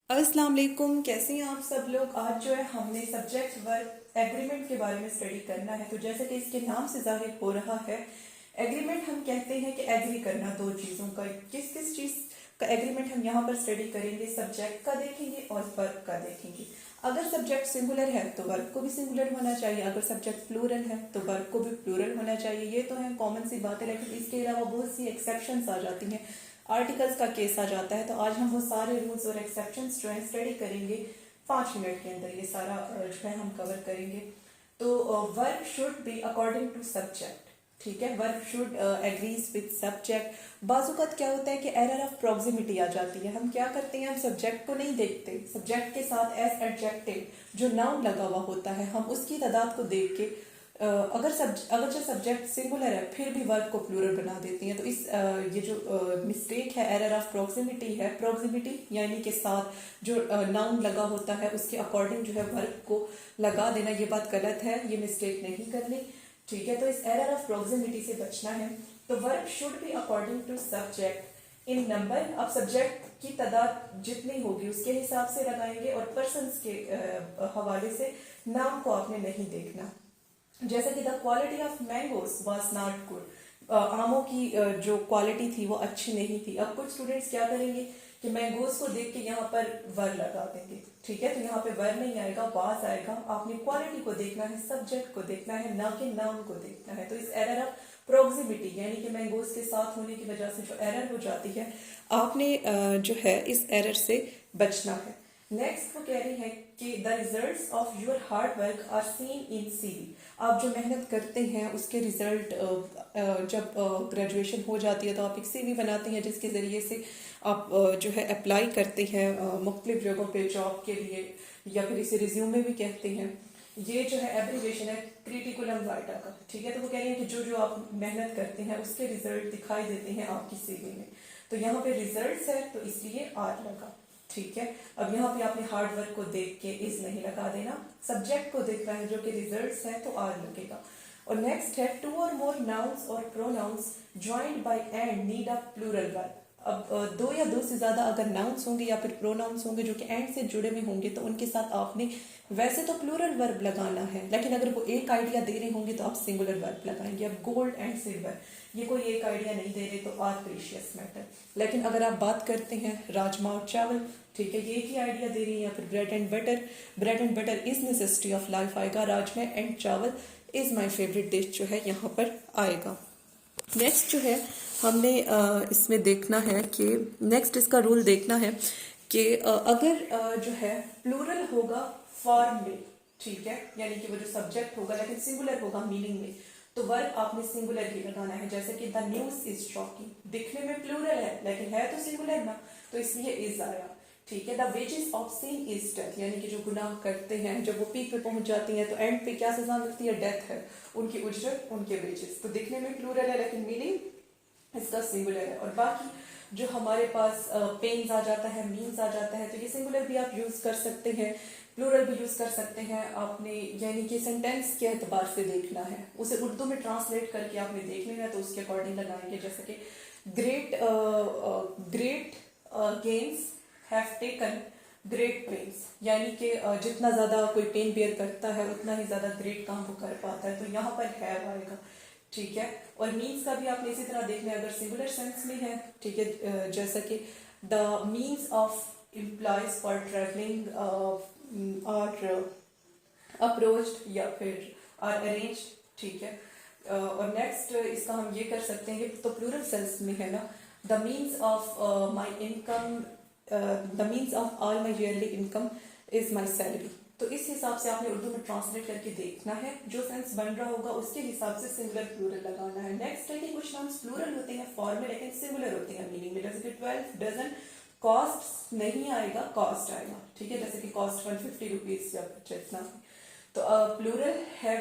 अस्सलाम वालेकुम, कैसे हैं आप सब लोग। आज जो है हमने सब्जेक्ट वर्क एग्रीमेंट के बारे में स्टडी करना है। तो जैसे कि इसके नाम से जाहिर हो रहा है, एग्रीमेंट हम कहते हैं कि एग्री करना दो चीज़ों का। किस किस चीज़ का एग्रीमेंट हम यहाँ पर स्टडी करेंगे, सब्जेक्ट का देखेंगे और वर्क का देखेंगे। अगर सब्जेक्ट सिंगुलर है तो वर्क को भी सिंगुलर होना चाहिए, अगर सब्जेक्ट प्लूरल है तो वर्क को भी प्लूरल होना चाहिए। ये तो है कॉमन सी बात है, लेकिन इसके अलावा बहुत सी एक्सेप्शंस आ जाती हैं, आर्टिकल्स का केस आ जाता है। तो आज हम वो सारे रूल्स और एक्सेप्शंस जो है स्टडी करेंगे 5 मिनट के अंदर। ये सारा जो है हम कवर करेंगे। तो work should be according to subject, ठीक है। Work should agrees with subject. बाजुकत क्या होता है कि एरर ऑफ प्रॉक्सिमिटी आ जाती है। हम क्या करते हैं, हम सब्जेक्ट को नहीं देखते, सब्जेक्ट के साथ एज एडजेक्टिव जो नाउन लगा हुआ होता है हम उसकी तादाद को देख के अगर जो सब्जेक्ट सिंगुलर है फिर भी वर्ब को प्लूरल बना देती हैं। तो इस ये जो मिस्टेक है, एरर ऑफ प्रॉक्सिमिटी है। प्रॉक्सिमिटी यानी के साथ जो नाउन लगा होता है उसके अकॉर्डिंग जो है वर्ब को लगा देना, ये बात गलत है, ये मिस्टेक नहीं करनी, ठीक है। तो इस एरर ऑफ प्रॉक्सिमिटी से बचना है। तो verb should be according to subject in number. अब सब्जेक्ट की तादाद जितनी होगी उसके हिसाब से लगाएंगे और पर्सन्स के हवाले से नाम को आपने नहीं देखना। जैसे कि the quality of mangoes was not good. आमों की जो क्वालिटी थी वो अच्छी नहीं थी। अब कुछ स्टूडेंट्स क्या करेंगे कि मैंगोस को देख के यहाँ पर वर लगा देंगे, ठीक है। तो यहाँ पे वर नहीं आएगा, वाज आएगा। आपने क्वालिटी को देखना है, सब्जेक्ट को देखना है, ना कि नाउन को देखना है। तो इस एरर ऑफ प्रोक्सिमिटी यानी कि मैंगोस के साथ होने की वजह से जो एरर हो जाती है, आपने जो है इस एरर से बचना है। नेक्स्ट वो कह रही है कि the results of your hard work are seen in CV. आप जो मेहनत करते हैं उसके रिजल्ट जब ग्रेजुएशन हो जाती है तो आप एक सीवी बनाते हैं जिसके ज़रिए से आप जो है अप्लाई करते हैं मुख्तलिफ जगहों पे जॉब के लिए, या फिर इसे रिज्यूमे भी कहते हैं। ये जो है एब्रीविएशन है क्रिटिकुलम वाइटा का, ठीक है। तो वो कह रही है कि जो जो आप मेहनत करते हैं उसके रिजल्ट दिखाई देते हैं आपकी सीवी में। तो यहाँ पे रिजल्ट्स है तो इसलिए आर लगा, ठीक है। अब यहाँ पे आपने हार्ड वर्क को देख के इज नहीं लगा देना, सब्जेक्ट को देखना है जो कि रिजल्ट्स है तो आर लगेगा। और नेक्स्ट है टू और मोर नाउन्स और pronouns joined by and need a plural verb. अब दो या दो से ज्यादा अगर नाउन्स होंगे या फिर प्रोनाउंस होंगे जो कि एंड से जुड़े हुए होंगे तो उनके साथ आपने वैसे तो प्लूरल वर्ब लगाना है, लेकिन अगर वो एक आइडिया दे रहे होंगे तो आप सिंगुलर वर्ब लगाएंगे। अब गोल्ड एंड सिल्वर ये कोई एक आइडिया नहीं दे रहे तो आर प्रीशियस मैटर। लेकिन अगर आप बात करते हैं राजमा और चावल, ठीक है, ये एक ही आइडिया दे रही है। या फिर bread and butter, bread and butter is necessity of life आएगा, राजमा एंड चावल इज माय फेवरेट डिश जो है यहाँ पर आएगा। नेक्स्ट जो है हमने इसमें देखना है कि नेक्स्ट इसका रूल देखना है कि अगर जो है प्लूरल होगा फॉर्म में, ठीक है, यानी कि वो जो सब्जेक्ट होगा लेकिन सिंगुलर होगा मीनिंग में, तो वर्ब आपने सिंगुलर ही लगाना है। जैसे कि द न्यूज इज शॉकिंग, दिखने में प्लूरल है लेकिन है तो सिंगुलर ना, तो इसलिए इज आया, ठीक है। The wages of sin is death, यानी कि जो गुनाह करते हैं जब वो पीक पे पहुंच जाती हैं तो एंड पे क्या सजा मिलती है, डेथ है, उनकी उजरत, उनके वेजेस। तो दिखने में प्लूरल है लेकिन मीनिंग इसका सिंगुलर है। और बाकी जो हमारे पास पेन्स आ जाता है, मीन्स आ जाता है, तो ये सिंगुलर भी आप यूज कर सकते हैं, प्लूरल भी यूज कर सकते हैं आपने, यानी कि सेंटेंस के एतबार से देखना है, उसे उर्दू में ट्रांसलेट करके आपने देख लेना है तो उसके अकॉर्डिंग लगाएंगे। जैसे कि great gains have taken great pens, यानी कि जितना ज्यादा कोई पेन बेयर करता है उतना ही ज्यादा ग्रेट काम वो कर पाता है, तो यहाँ पर हैव आएगा, ठीक है। और मीन्स का भी आपने इसी तरह देखना है, अगर सिंगुलर सेंस में है, ठीक है, जैसा कि the means of employees for travelling और अप्रोच्ड या फिर आर अरेंज, ठीक है। और नेक्स्ट इसका हम ये कर सकते हैं, तो प्लूरल सेंस में है ना, the means of my income, the means of all my yearly income is my salary. तो इस हिसाब से आपने उर्दू में ट्रांसलेट करके देखना है, जो सेंस बन रहा होगा उसके हिसाब से सिंगुलर प्लूरल लगाना है। नेक्स्ट है कि कुछ नाउन्स प्लूरल होते हैं फॉर्म में लेकिन सिंगुलर होते हैं मीनिंग में, जैसे कि 12 डजन, कॉस्ट नहीं आएगा, कॉस्ट आएगा, ठीक है। जैसे कि कॉस्ट 150 रुपीज या जितना। तो प्लूरल है,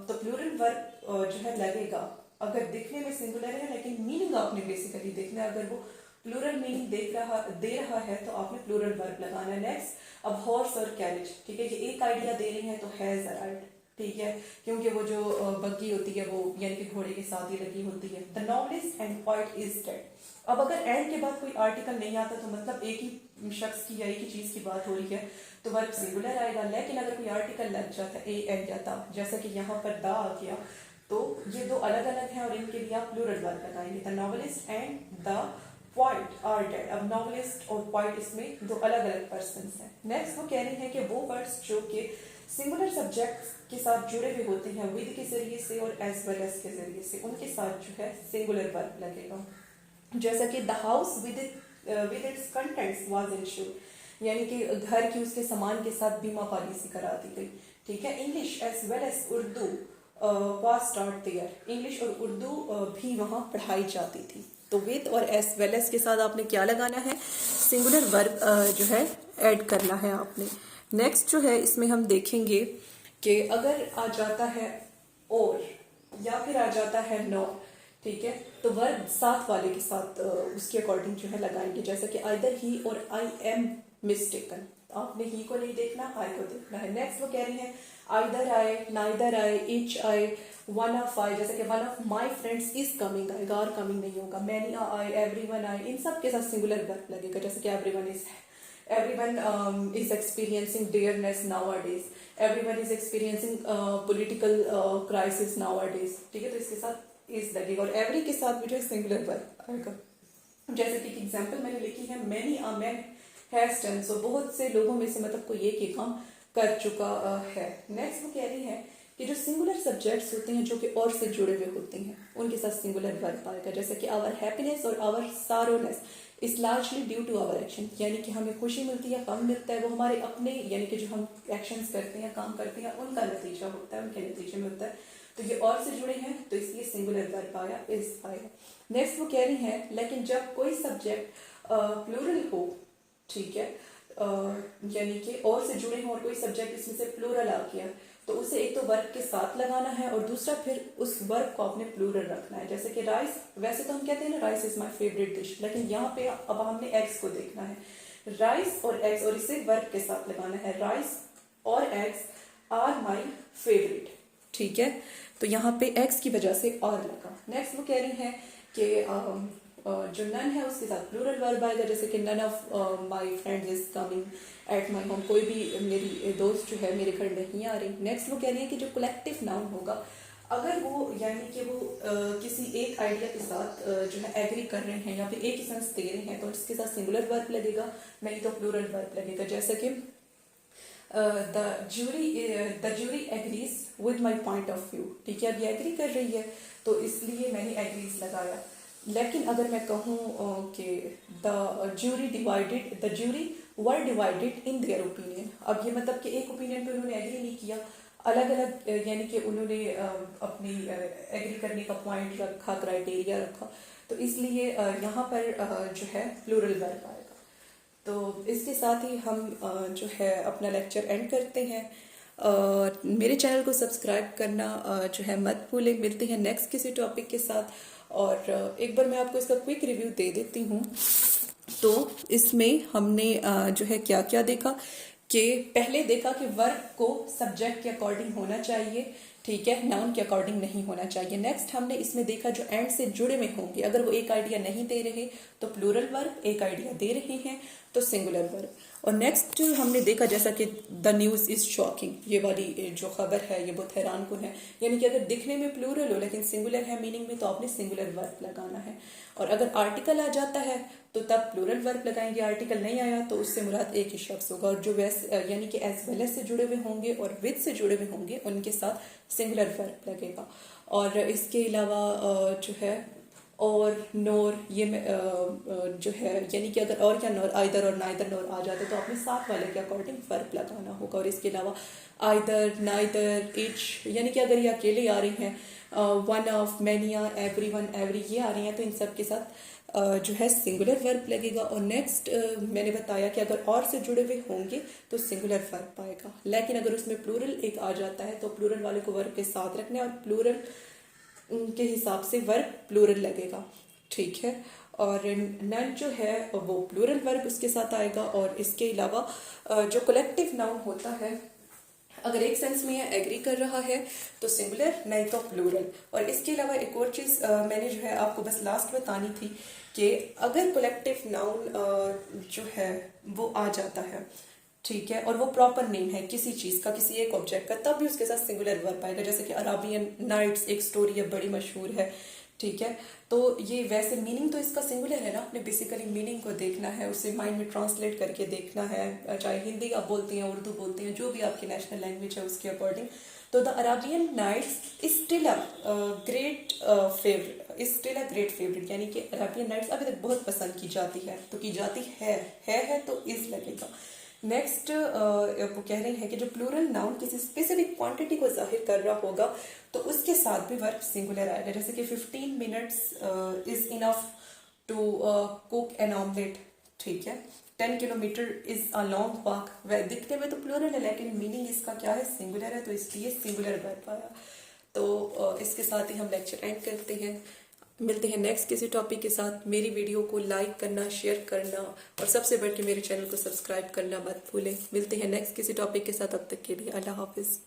तो प्लूरल वर्ब जो है लगेगा अगर दिखने में सिंगुलर है लेकिन मीनिंग आपने बेसिकली देखना है। अगर वो प्लूरल मीनिंग दे रहा है तो आपने प्लूरल वर्ब लगाना है। नेक्स्ट अब हॉर्स और कैरेज, ठीक है, ये एक आइडिया दे रही है तो हैज अराइव्ड, ठीक है, क्योंकि वो जो बग्गी होती है वो यानी कि घोड़े के साथ ही लगी होती है। The novelist and poet is dead. अब अगर एंड के बाद कोई आर्टिकल नहीं आता तो मतलब एक ही शख्स की या एक ही चीज की बात हो रही है तो वर्ब सिंगुलर आएगा। लेकिन अगर कोई आर्टिकल लग जाता है ए एंड या ता, जैसा कि यहाँ पर दा आ गया, तो ये दो अलग अलग हैं और इनके लिए आप प्लूरल वर्ब लगाएंगे। The novelist and the poet are dead. अब नॉवेलिस्ट और पोइट इसमें दो अलग अलग पर्सन हैं। नेक्स्ट वो कह रही है कि वो वर्ड्स जो कि सिंगुलर सब्जेक्ट के साथ जुड़े हुए होते हैं विद के जरिए से और एज वेल एज के जरिए से, उनके साथ जो है सिंगुलर वर्ब लगेगा। जैसा कि the house with its contents was insured, यानी कि घर की उसके सामान के साथ बीमा पॉलिसी करा दी गई। ठीक है। English as well as Urdu was start there. English और उर्दू भी वहाँ पढ़ाई जाती थी। तो विद और एज वेल एज के साथ आपने क्या लगाना है, सिंगुलर वर्ब जो है ऐड करना है आपने। नेक्स्ट जो है इसमें हम देखेंगे कि अगर आ जाता है और या फिर आ जाता है नॉर, ठीक है, तो वर्ब साथ वाले के साथ उसके अकॉर्डिंग जो है लगाएंगे। जैसा कि आइदर ही और आई एम मिस्टेकन, आपने ही को नहीं देखना, आई को देखना है। नेक्स्ट वो कह रही है either I, neither I, each I, one of I, जैसे कि one of my friends is coming आएगा और कमिंग नहीं होगा। मैनी आई, एवरीवन आई, इन सब के साथ सिंगुलर वर्ब लगेगा। जैसे कि everyone is experiencing dearness nowadays, everyone is experiencing political crisis nowadays। ठीक है, तो इसके साथ इस लगेगा और एवरी के साथ भी जो सिंगुलर वर्ब आएगा। जैसे कि एग्जांपल मैंने लिखी है many a man has done, so बहुत से लोगों में से मतलब कोई एक ही काम कर चुका है। नेक्स्ट वो कह रही है कि जो सिंगुलर सब्जेक्ट्स होते हैं जो कि और से जुड़े हुए होते हैं उनके साथ सिंगुलर वर्ब आएगा। जैसे कि आवर हैप्पीनेस और our sorrowness is largely due to our action, यानी कि हमें खुशी मिलती है, गम मिलता है, वो हमारे अपने यानी कि जो हम एक्शंस करते हैं, काम करते हैं, उनका नतीजा होता है, उनके नतीजे में होता है। तो ये और से जुड़े हैं तो इसलिए सिंगुलर वर्ब आया, इज आएगा। नेक्स्ट वो कह रही है लेकिन जब कोई सब्जेक्ट प्लूरल हो, ठीक है, यानी कि और से जुड़े हों और कोई सब्जेक्ट इसमें से प्लूरल आ गया तो उसे एक तो वर्ब के साथ लगाना है और दूसरा फिर उस वर्ब को आपने प्लूरल रखना है। जैसे कि राइस, वैसे तो हम कहते हैं ना rice is my favourite dish, लेकिन यहाँ पे अब हमने एग्स को देखना है। राइस और एग्स, और इसे वर्ब के साथ लगाना है। राइस और एग्स आर माय फेवरेट, ठीक है, तो यहाँ पे एग्स की वजह से और लगा। नेक्स्ट वो कह रही है कि जो नन है उसके साथ प्लूरल वर्ब आएगा। जैसे कि none of my friends is coming at my home, कोई भी मेरी दोस्त जो है मेरे घर नहीं आ रही। नेक्स्ट वो कह रही है कि जो कलेक्टिव नाउन होगा अगर वो यानी कि वो किसी एक आइडिया के साथ जो है एग्री कर रहे हैं या फिर एक ही सेंस दे रहे हैं तो इसके साथ सिंगुलर वर्ब लगेगा, नहीं तो प्लूरल वर्ब लगेगा। जैसे कि the jury agrees with my point of view, ठीक है, अब ये एग्री कर रही है तो इसलिए मैंने एग्रीज लगाया। लेकिन अगर मैं कहूँ कि the jury were divided in their opinion, अब ये मतलब कि एक ओपिनियन पे उन्होंने एग्री नहीं किया, अलग अलग यानी कि उन्होंने अपनी एग्री करने का पॉइंट रखा, क्राइटेरिया रखा, तो इसलिए यहाँ पर जो है प्लूरल वर्ब आएगा। तो इसके साथ ही हम जो है अपना लेक्चर एंड करते हैं। मेरे चैनल को सब्सक्राइब करना जो है मत भूलें। मिलते हैं नेक्स्ट किसी टॉपिक के साथ। और एक बार मैं आपको इसका क्विक रिव्यू दे देती हूँ। तो इसमें हमने जो है क्या क्या देखा कि पहले देखा कि वर्ब को सब्जेक्ट के अकॉर्डिंग होना चाहिए, ठीक है, नाउन के अकॉर्डिंग नहीं होना चाहिए। नेक्स्ट हमने इसमें देखा जो एंड से जुड़े में होंगे, अगर वो एक आइडिया नहीं दे रहे तो प्लूरल वर्ब, एक आइडिया दे रहे हैं तो सिंगुलर वर्ब। और नेक्स्ट हमने देखा जैसा कि द न्यूज़ इज शॉकिंग, ये वाली जो खबर है ये बहुत हैरान कुन है, यानी कि अगर दिखने में प्लूरल हो लेकिन सिंगुलर है मीनिंग में तो आपने सिंगुलर वर्ब लगाना है। और अगर आर्टिकल आ जाता है तो तब प्लूरल वर्ब लगाएंगे, आर्टिकल नहीं आया तो उससे मुराद एक ही शख्स होगा। और जो यानी कि एज वेल एज से जुड़े हुए होंगे और विद से जुड़े हुए होंगे उनके साथ सिंगुलर वर्ब लगेगा। और इसके अलावा जो है और नोर, ये जो है यानी कि अगर और या नोर, आइदर और नाइदर नोर आ जाते तो आपने साथ वाले के अकॉर्डिंग वर्ब लगाना होगा। और इसके अलावा आइदर, नाइदर, ईच, यानी कि अगर ये अकेले आ रही हैं, one of, mania, everyone, every, ये आ रही हैं तो इन सब के साथ जो है सिंगुलर वर्ब लगेगा। और नेक्स्ट मैंने बताया कि अगर और से जुड़े हुए होंगे तो सिंगुलर वर्ब आएगा, लेकिन अगर उसमें प्लूरल एक आ जाता है तो प्लूरल वाले को वर्ब के साथ रखना है और प्लूरल के हिसाब से वर्ब प्लूरल लगेगा, ठीक है। और नन जो है वो प्लूरल वर्ब उसके साथ आएगा। और इसके अलावा जो कलेक्टिव नाउन होता है अगर एक सेंस में यह एग्री कर रहा है तो सिंगुलर, नहीं तो प्लूरल। और इसके अलावा एक और चीज मैंने जो है आपको बस लास्ट बतानी थी कि अगर कलेक्टिव नाउन जो है वो आ जाता है, ठीक है, और वो प्रॉपर नेम है किसी चीज का, किसी एक ऑब्जेक्ट का, तब भी उसके साथ सिंगुलर वर्ब आएगा। जैसे कि अराबियन नाइट्स एक स्टोरी है, बड़ी मशहूर है, ठीक है। तो ये वैसे मीनिंग तो इसका सिंगुलर है ना, आपने बेसिकली मीनिंग को देखना है, उसे माइंड में ट्रांसलेट करके देखना है, चाहे हिंदी आप बोलते हैं, उर्दू बोलते हैं, जो भी आपकी नेशनल लैंग्वेज है उसके अकॉर्डिंग। तो the Arabian Nights is still a great favourite, is still a great favourite, यानी कि अराबियन नाइट्स अभी तक बहुत पसंद की जाती है। तो की जाती है तो इज लगेगा। नेक्स्ट वो कह रहे हैं कि जो प्लूरल नाउन किसी स्पेसिफिक क्वांटिटी को जाहिर कर रहा होगा तो उसके साथ भी वर्ब सिंगुलर आएगा। जैसे कि 15 minutes is enough to cook an omelette, ठीक है। 10 kilometre is a long walk, वह दिखने में तो प्लूरल है लेकिन मीनिंग इसका क्या है, सिंगुलर है, तो इसलिए सिंगुलर वर्ब आया। तो इसके साथ ही हम लेक्चर एंड करते हैं। मिलते हैं नेक्स्ट किसी टॉपिक के साथ। मेरी वीडियो को लाइक करना, शेयर करना और सबसे बढ़ के मेरे चैनल को सब्सक्राइब करना मत भूलें। मिलते हैं नेक्स्ट किसी टॉपिक के साथ, अब तक के लिए अल्लाह हाफिज़।